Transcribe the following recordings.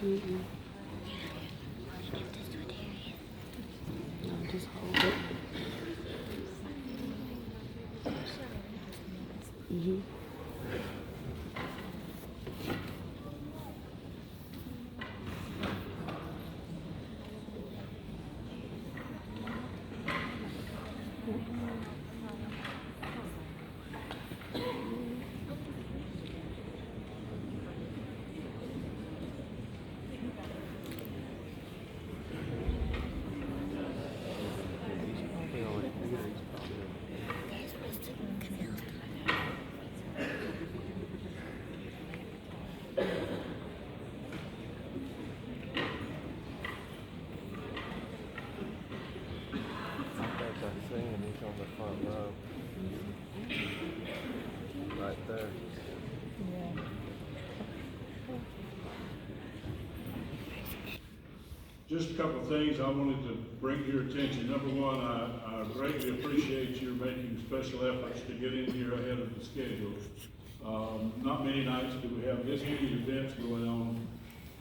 Mm-mm. No, just hold it. Mm-hmm. Singing, he's on the front row. Right there. Just a couple of things I wanted to bring to your attention. Number one, I greatly appreciate your making special efforts to get in here ahead of the schedule. Not many nights do we have this many events going on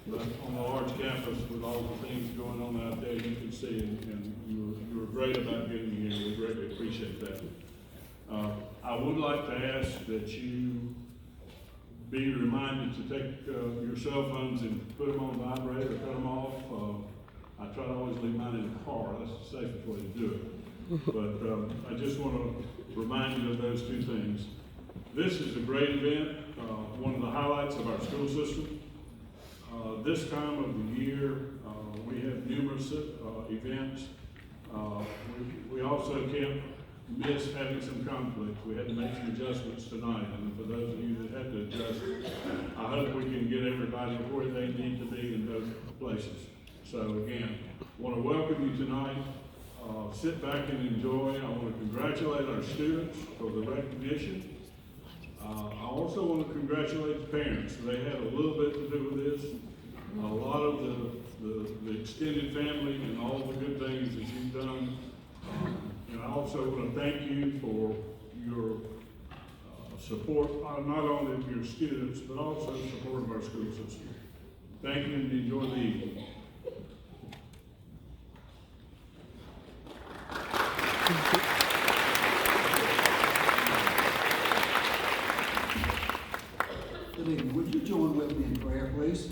a large campus with all the things going on out there you can see, and you were great about getting here. We greatly appreciate that. I would like to ask that you be reminded to take your cell phones and put them on vibrate or cut them off. I try to always leave mine in the car. That's the safest way to do it. But I just want to remind you of those two things. This is a great event, one of the highlights of our school system. This time of the year, we have numerous events. We also can't miss having some conflicts. We had to make some adjustments tonight, and for those of you that had to adjust, I hope we can get everybody where they need to be in those places. So again, I want to welcome you tonight. Sit back and enjoy. I want to congratulate our students for the recognition. I also want to congratulate the parents. They had a little bit to do with this. A lot of the extended family and all the good things that you've done. And I also want to thank you for your support, not only of your students, but also support of our school system. Thank you and enjoy the evening. Good evening. Would you join with me in prayer, please?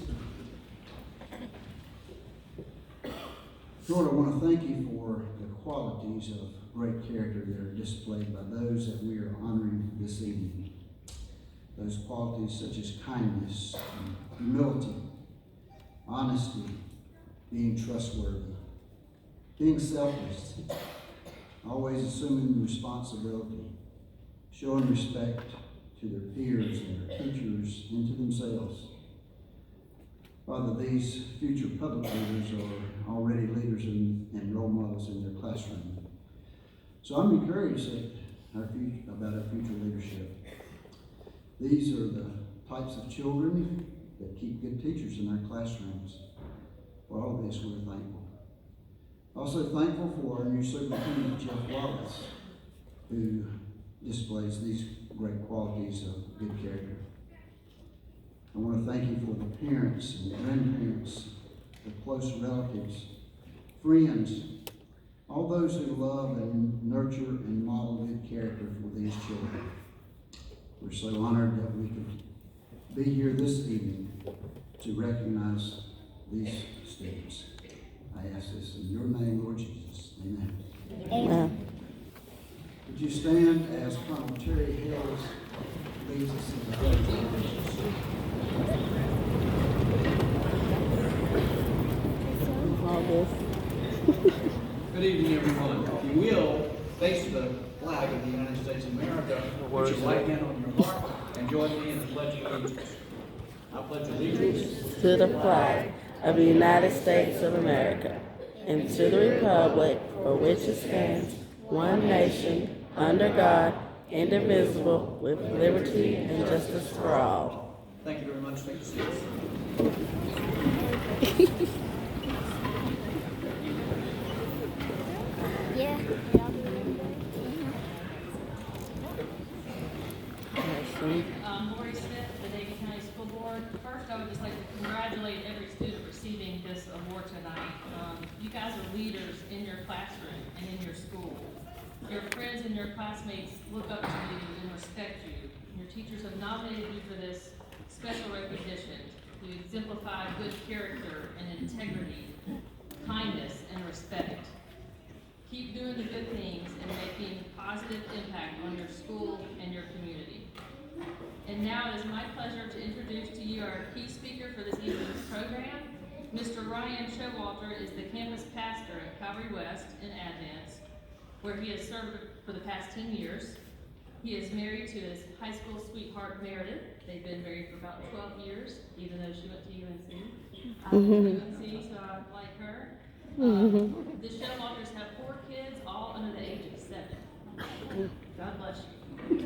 Lord, I want to thank you for the qualities of great character that are displayed by those that we are honoring this evening. Those qualities such as kindness, humility, honesty, being trustworthy, being selfless, always assuming responsibility, showing respect to their peers and their teachers and to themselves. Father, these future public leaders are already leaders and role models in their classroom. So I'm encouraged about our future leadership. These are the types of children that keep good teachers in our classrooms. For all this, we're thankful. Also thankful for our new superintendent, Jeff Wallace, who displays these great qualities of good character. I want to thank you for the parents and the grandparents, the close relatives, friends, all those who love and nurture and model good character for these children. We're so honored that we could be here this evening to recognize these students. I ask this in your name, Lord Jesus. Amen. Amen. Would you stand as Colonel Terry Hills leads us in the pledge of allegiance? Good evening, everyone. If you will, face the flag of the United States of America, put your right hand on your heart, and join me in the Pledge of Allegiance. I pledge allegiance To the flag of the United States of America and to the republic for which it stands, one nation, under God, indivisible, with liberty and justice for all. Thank you very much. Take your seats. Let's Lori Smith, the Davie County School Board. First, I would just like to congratulate every student receiving this award tonight. You guys are leaders in your classroom and in your school. Your friends and your classmates look up to you and respect you. Your teachers have nominated you for this special recognition to exemplify good character and integrity, kindness, and respect. Keep doing the good things and making positive impact on your school and your community. And now it is my pleasure to introduce to you our key speaker for this evening's program. Mr. Ryan Showalter is the campus pastor at Calvary West in Advance, where he has served for the past 10 years. He is married to his high school sweetheart, Meredith. They've been married for about 12 years, even though she went to UNC. I went to UNC, so I like her. The Showalters have 4 kids, all under the age of 7. God bless you. Mr.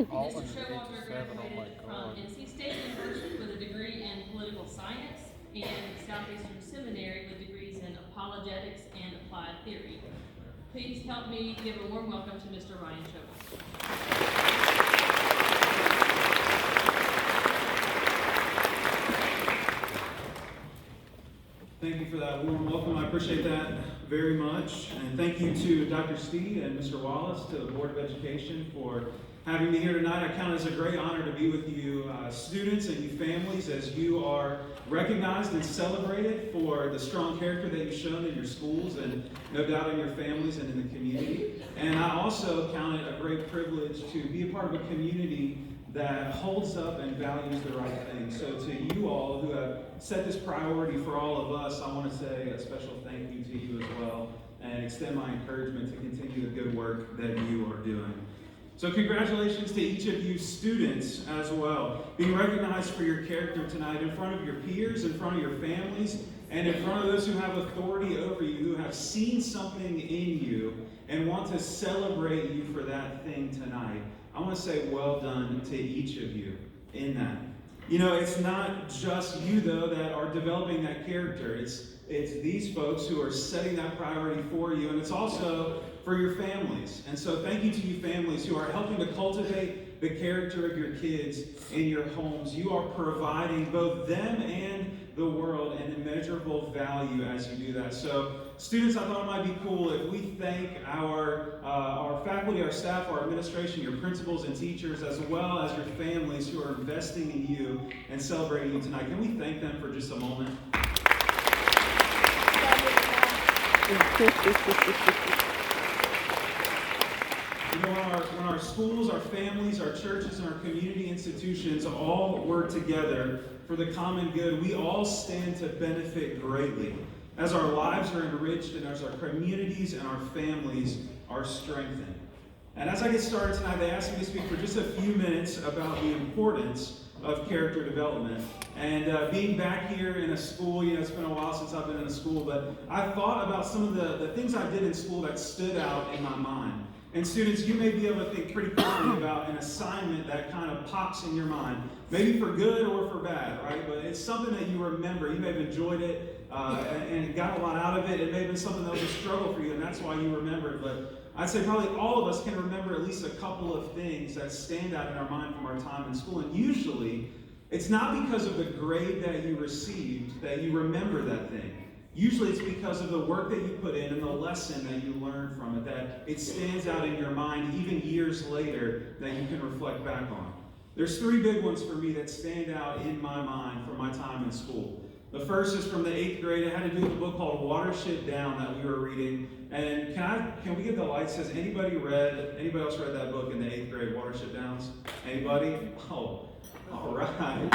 Showalter graduated from NC State University with a degree in political science and Southeastern Seminary with degrees in apologetics and applied theory. Please help me give a warm welcome to Mr. Ryan Showalter. Thank you for that warm welcome. I appreciate that very much. And thank you to Dr. Steed and Mr. Wallace, to the Board of Education, for having me here tonight. I count it as a great honor to be with you students and you families as you are recognized and celebrated for the strong character that you've shown in your schools and no doubt in your families and in the community. And I also count it a great privilege to be a part of a community that holds up and values the right thing. So to you all who have set this priority for all of us, I want to say a special thank you to you as well and extend my encouragement to continue the good work that you are doing. So congratulations to each of you students as well, being recognized for your character tonight in front of your peers, in front of your families, and in front of those who have authority over you, who have seen something in you and want to celebrate you for that thing tonight. I want to say well done to each of you in that. You know, it's not just you, though, that are developing that character. It's these folks who are setting that priority for you, and it's also for your families. And so thank you to you families who are helping to cultivate the character of your kids in your homes. You are providing both them and the world an immeasurable value as you do that. So students, I thought it might be cool if we thank our faculty, our staff, our administration, your principals and teachers, as well as your families who are investing in you and celebrating you tonight. Can we thank them for just a moment? You know, when our schools, our families, our churches, and our community institutions all work together for the common good, we all stand to benefit greatly as our lives are enriched and as our communities and our families are strengthened. And as I get started tonight, they asked me to speak for just a few minutes about the importance of character development. And being back here in a school, you know, it's been a while since I've been in a school, but I thought about some of the things I did in school that stood out in my mind. And students, you may be able to think pretty quickly about an assignment that kind of pops in your mind, maybe for good or for bad, right? But it's something that you remember. You may have enjoyed it and got a lot out of it. It may have been something that was a struggle for you, and that's why you remember it. But I'd say probably all of us can remember at least a couple of things that stand out in our mind from our time in school. And usually, it's not because of the grade that you received that you remember that thing. Usually it's because of the work that you put in and the lesson that you learned from it, that it stands out in your mind even years later that you can reflect back on. There's 3 big ones for me that stand out in my mind from my time in school. The first is from the 8th grade. It had to do with a book called Watership Down that we were reading. And can we get the lights? Has anybody else read that book in the 8th grade, Watership Downs? Anybody? Oh, all right.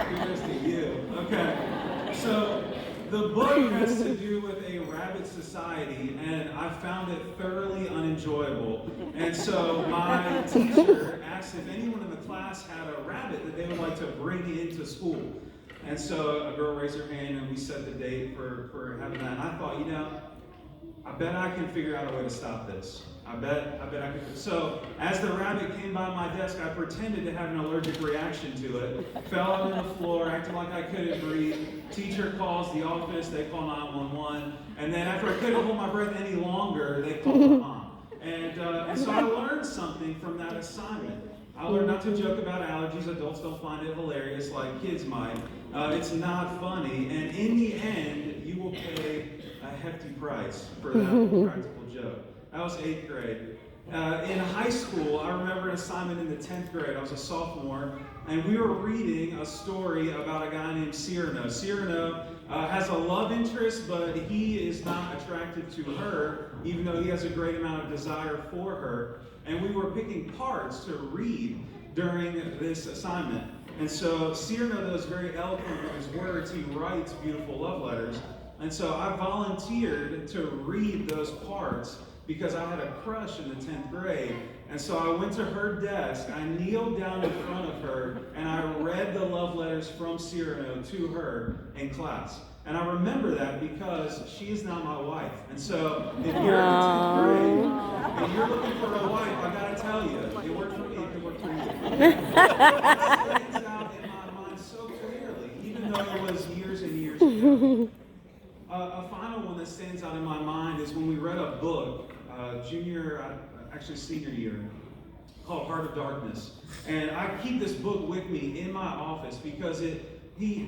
Here's to you. Okay. So the book has to do with a rabbit society, and I found it thoroughly unenjoyable. And so my teacher asked if anyone in the class had a rabbit that they would like to bring into school. And so a girl raised her hand, and we set the date for having that. And I thought, you know, I bet I can figure out a way to stop this. I bet I could. So as the rabbit came by my desk, I pretended to have an allergic reaction to it. Fell out on the floor, acting like I couldn't breathe. Teacher calls the office, they call 911. And then after I couldn't hold my breath any longer, they called my mom. And so I learned something from that assignment. I learned not to joke about allergies. Adults don't find it hilarious like kids might. It's not funny, and in the end, you will pay a hefty price for that practical joke. That was 8th grade. In high school, I remember an assignment in the 10th grade. I was a sophomore, and we were reading a story about a guy named Cyrano. Cyrano has a love interest, but he is not attracted to her, even though he has a great amount of desire for her. And we were picking parts to read during this assignment. And so Cyrano, though, is very eloquent with his words. He writes beautiful love letters. And so I volunteered to read those parts because I had a crush in the 10th grade. And so I went to her desk, I kneeled down in front of her, and I read the love letters from Cyrano to her in class. And I remember that because she is now my wife. And so if you're in the 10th grade and you're looking for a wife, I gotta tell you, it worked for me, it worked for you. It stands out in my mind so clearly, even though it was years and years ago. A final one that stands out in my mind is when we read a book, senior year, called Heart of Darkness. And I keep this book with me in my office because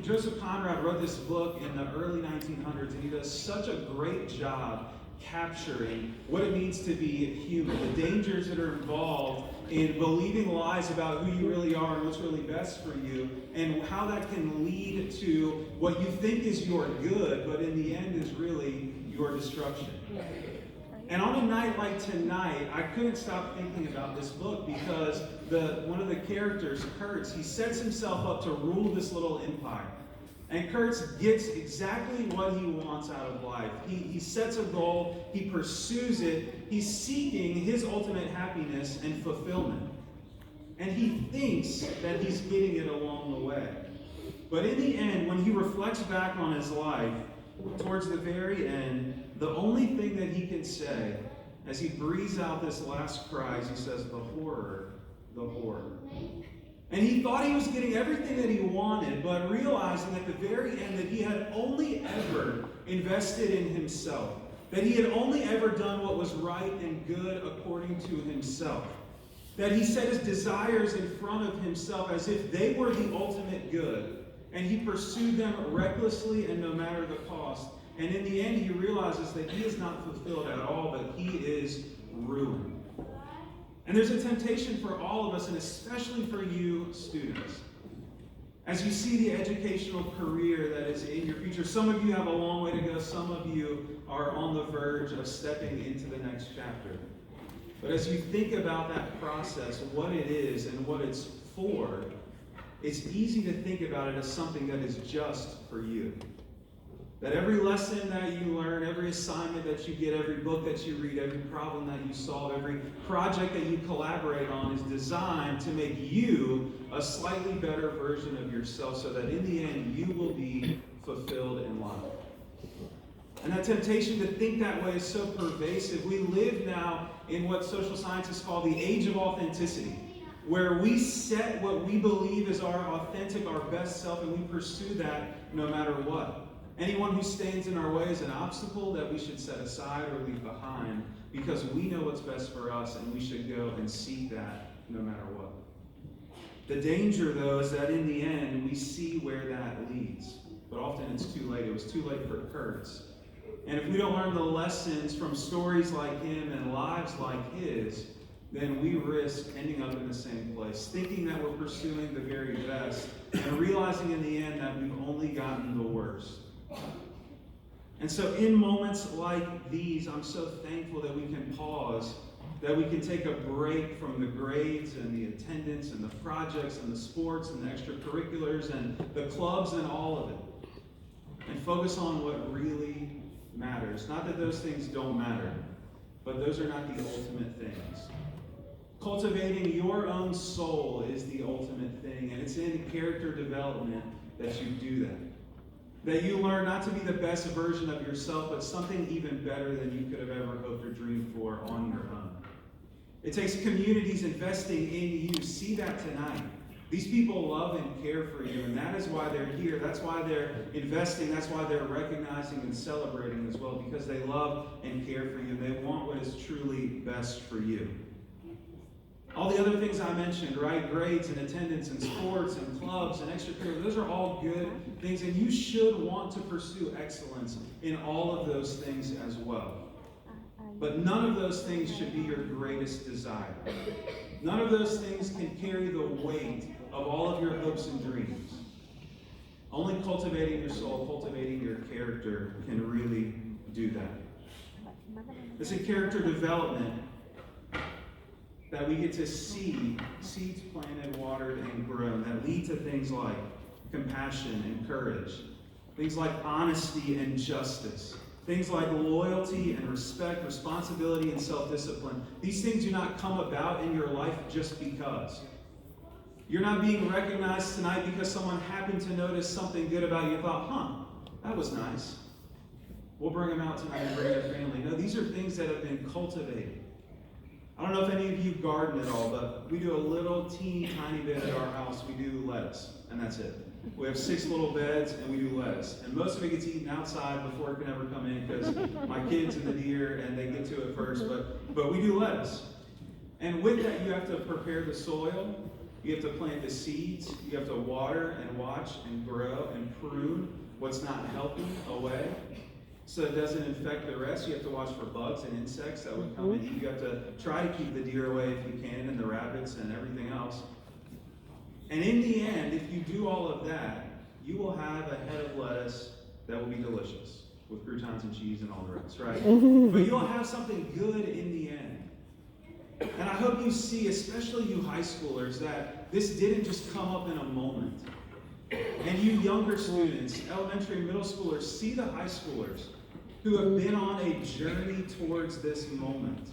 Joseph Conrad wrote this book in the early 1900s, and he does such a great job capturing what it means to be human, the dangers that are involved in believing lies about who you really are and what's really best for you, and how that can lead to what you think is your good, but in the end is really your destruction. And on a night like tonight, I couldn't stop thinking about this book because one of the characters, Kurtz, he sets himself up to rule this little empire. And Kurtz gets exactly what he wants out of life. He sets a goal, he pursues it, he's seeking his ultimate happiness and fulfillment. And he thinks that he's getting it along the way. But in the end, when he reflects back on his life, towards the very end, the only thing that he can say, as he breathes out this last cry, he says, the horror, the horror. And he thought he was getting everything that he wanted, but realizing at the very end that he had only ever invested in himself, that he had only ever done what was right and good according to himself, that he set his desires in front of himself as if they were the ultimate good, and he pursued them recklessly and no matter the cost. And in the end, he realizes that he is not fulfilled at all, but he is ruined. And there's a temptation for all of us, and especially for you students. As you see the educational career that is in your future, some of you have a long way to go, some of you are on the verge of stepping into the next chapter. But as you think about that process, what it is and what it's for, it's easy to think about it as something that is just for you. That every lesson that you learn, every assignment that you get, every book that you read, every problem that you solve, every project that you collaborate on is designed to make you a slightly better version of yourself so that in the end you will be fulfilled in life. And that temptation to think that way is so pervasive. We live now in what social scientists call the age of authenticity, where we set what we believe is our authentic, our best self, and we pursue that no matter what. Anyone who stands in our way is an obstacle that we should set aside or leave behind because we know what's best for us and we should go and seek that no matter what. The danger, though, is that in the end we see where that leads. But often it's too late. It was too late for Kurtz. And if we don't learn the lessons from stories like him and lives like his, then we risk ending up in the same place, thinking that we're pursuing the very best and realizing in the end that we've only gotten the worst. And so in moments like these, I'm so thankful that we can pause, that we can take a break from the grades and the attendance and the projects and the sports and the extracurriculars and the clubs and all of it, and focus on what really matters. Not that those things don't matter, but those are not the ultimate things. Cultivating your own soul is the ultimate thing, and it's in character development that you do that. That you learn not to be the best version of yourself, but something even better than you could have ever hoped or dreamed for on your own. It takes communities investing in you. See that tonight. These people love and care for you, and that is why they're here. That's why they're investing. That's why they're recognizing and celebrating as well, because they love and care for you, and they want what is truly best for you. All the other things I mentioned, right? Grades and attendance and sports and clubs and extracurricular, those are all good things, and you should want to pursue excellence in all of those things as well. But none of those things should be your greatest desire. None of those things can carry the weight of all of your hopes and dreams. Only cultivating your soul, cultivating your character can really do that. It's a character development that we get to see seeds planted, watered, and grown that lead to things like compassion and courage, things like honesty and justice, things like loyalty and respect, responsibility and self-discipline. These things do not come about in your life just because. You're not being recognized tonight because someone happened to notice something good about you and thought, that was nice. We'll bring them out tonight and bring their family. No, these are things that have been cultivated. I don't know if any of you garden at all, but we do a little teeny tiny bit at our house. We do lettuce, and that's it. We have 6 little beds, and we do lettuce. And most of it gets eaten outside before it can ever come in because my kids and the deer, and they get to it first. But we do lettuce. And with that, you have to prepare the soil. You have to plant the seeds. You have to water and watch and grow and prune what's not healthy away, so it doesn't infect the rest. You have to watch for bugs and insects that would come and eat. You have to try to keep the deer away if you can, and the rabbits and everything else. And in the end, if you do all of that, you will have a head of lettuce that will be delicious with croutons and cheese and all the rest, right? But you'll have something good in the end. And I hope you see, especially you high schoolers, that this didn't just come up in a moment. And you younger students, elementary and middle schoolers, see the high schoolers who have been on a journey towards this moment.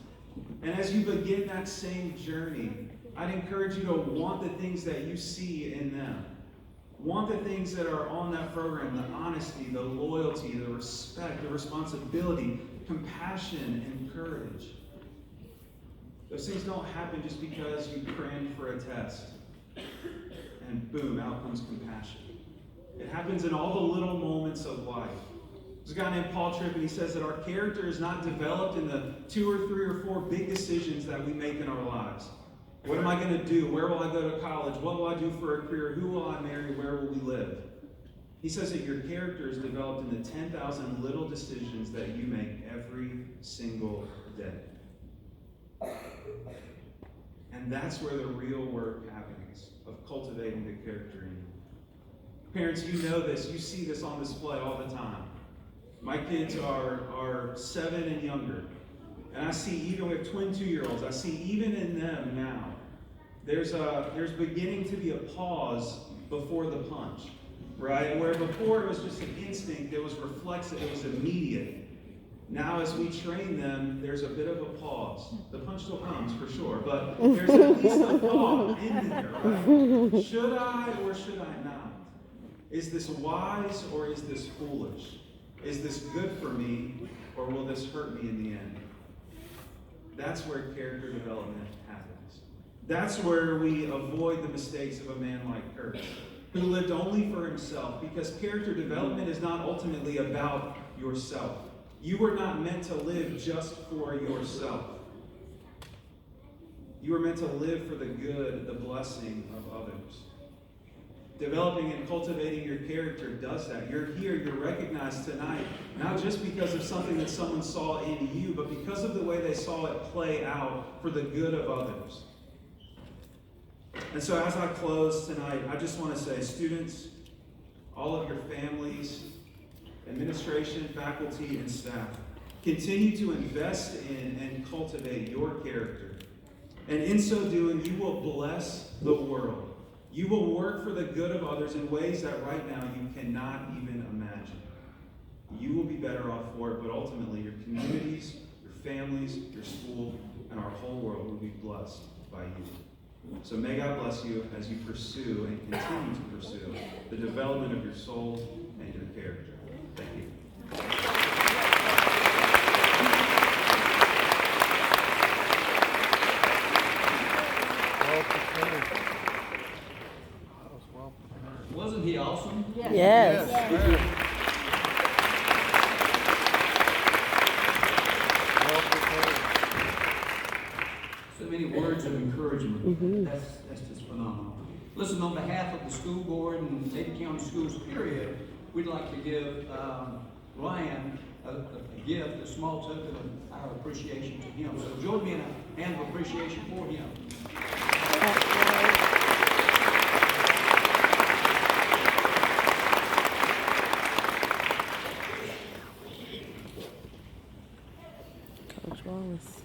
And as you begin that same journey, I'd encourage you to want the things that you see in them. Want the things that are on that program, the honesty, the loyalty, the respect, the responsibility, compassion, and courage. Those things don't happen just because you crammed for a test and boom, out comes compassion. It happens in all the little moments of life. There's a guy named Paul Tripp, and he says that our character is not developed in the 2 or 3 or 4 big decisions that we make in our lives. What am I going to do? Where will I go to college? What will I do for a career? Who will I marry? Where will we live? He says that your character is developed in the 10,000 little decisions that you make every single day. And that's where the real work happens, of cultivating the character in you. Parents, you know this. You see this on display all the time. My kids are 7 and younger. And I see, even with twin 2-year-olds, I see even in them now, there's beginning to be a pause before the punch, right? Where before it was just an instinct, it was reflexive, it was immediate. Now as we train them, there's a bit of a pause. The punch still comes for sure, but there's at least a pause in there, right? Should I or should I not? Is this wise or is this foolish? Is this good for me or will this hurt me in the end? That's where character development happens. That's where we avoid the mistakes of a man like Kurt, who lived only for himself, because character development is not ultimately about yourself. You were not meant to live just for yourself. You were meant to live for the good, the blessing of others. Developing and cultivating your character does that. You're here, you're recognized tonight, not just because of something that someone saw in you, but because of the way they saw it play out for the good of others. And so as I close tonight, I just want to say, students, all of your families, administration, faculty, and staff, continue to invest in and cultivate your character. And in so doing, you will bless the world. You will work for the good of others in ways that right now you cannot even imagine. You will be better off for it, but ultimately your communities, your families, your school, and our whole world will be blessed by you. So may God bless you as you pursue and continue to pursue the development of your soul and your character. Thank you. Wasn't he awesome? Yes. So many words of encouragement Listen, on behalf of the school board and Davie County Schools, period, we'd like to give Ryan a gift, a small token of our appreciation to him. So join me in a hand of appreciation for him. Coach Wallace.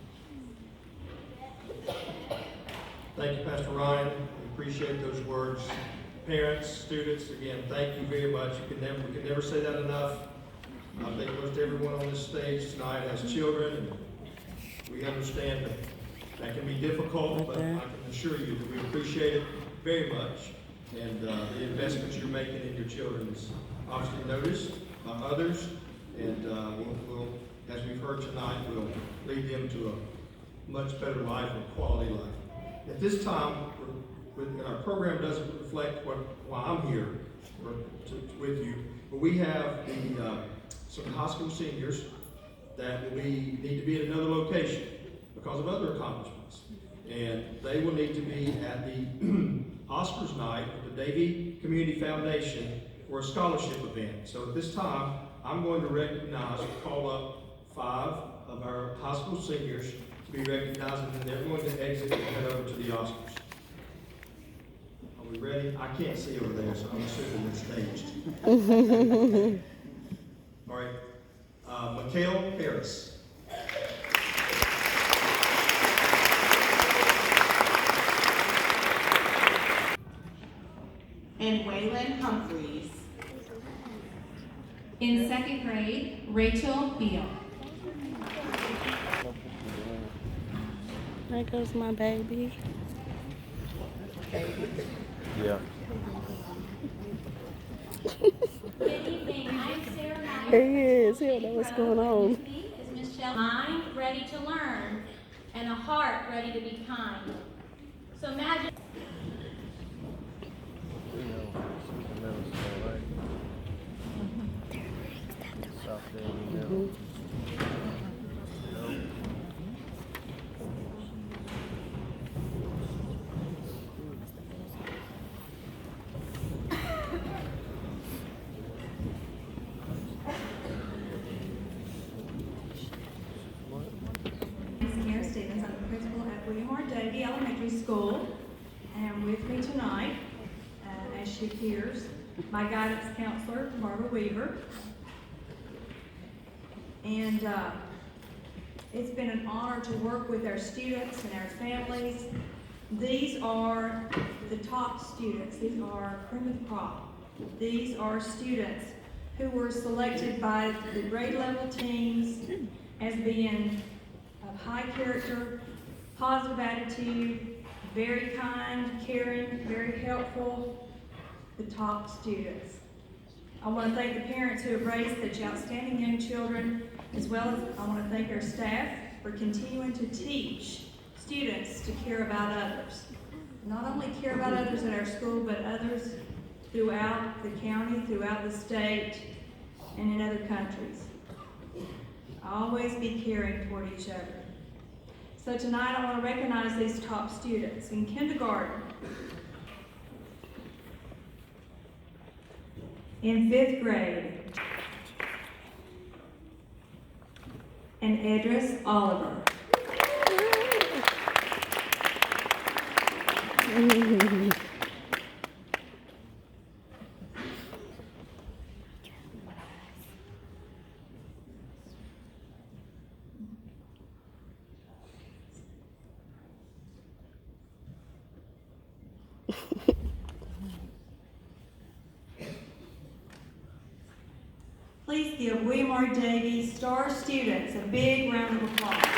Thank you, Pastor Ryan. We appreciate those words. Parents, students, again, thank you very much. We can never say that enough. I think most everyone on this stage tonight has children, and we understand that can be difficult, but I can assure you that we appreciate it very much. And the investments you're making in your children is obviously noticed by others, and we'll, as we've heard tonight, we'll lead them to a much better life and quality life. At this time, our program doesn't reflect why I'm here with you, but we have some high school seniors that need to be at another location because of other accomplishments. And they will need to be at the Oscars night with the Davie Community Foundation for a scholarship event. So at this time, I'm going to call up 5 of our high school seniors to be recognized, and then they're going to exit and head over to the Oscars. Are we ready? I can't see over there, so I'm assuming it's staged. All right. Mikhail Harris. And Waylon Humphreys. In second grade, Rachel Beal. There goes my baby. Yeah. Good evening, I'm Sarah Myers. There he is. He don't know what's going on. Is Michelle. Mind ready to learn and a heart ready to be kind. So imagine. You know, the middle school, right? South there in the middle. Davie Elementary School, and with me tonight, as she appears, my guidance counselor, Barbara Weaver. And it's been an honor to work with our students and our families. These are the top students. These are cream of the crop. These are students who were selected by the grade level teams as being of high character, positive attitude, very kind, caring, very helpful, the top students. I want to thank the parents who have raised such outstanding young children, as well as I want to thank our staff for continuing to teach students to care about others. Not only care about others at our school, but others throughout the county, throughout the state, and in other countries. Always be caring toward each other. So tonight I want to recognize these top students. In kindergarten, in 5th grade, and Edris Oliver. Please give William R. Davie star students a big round of applause.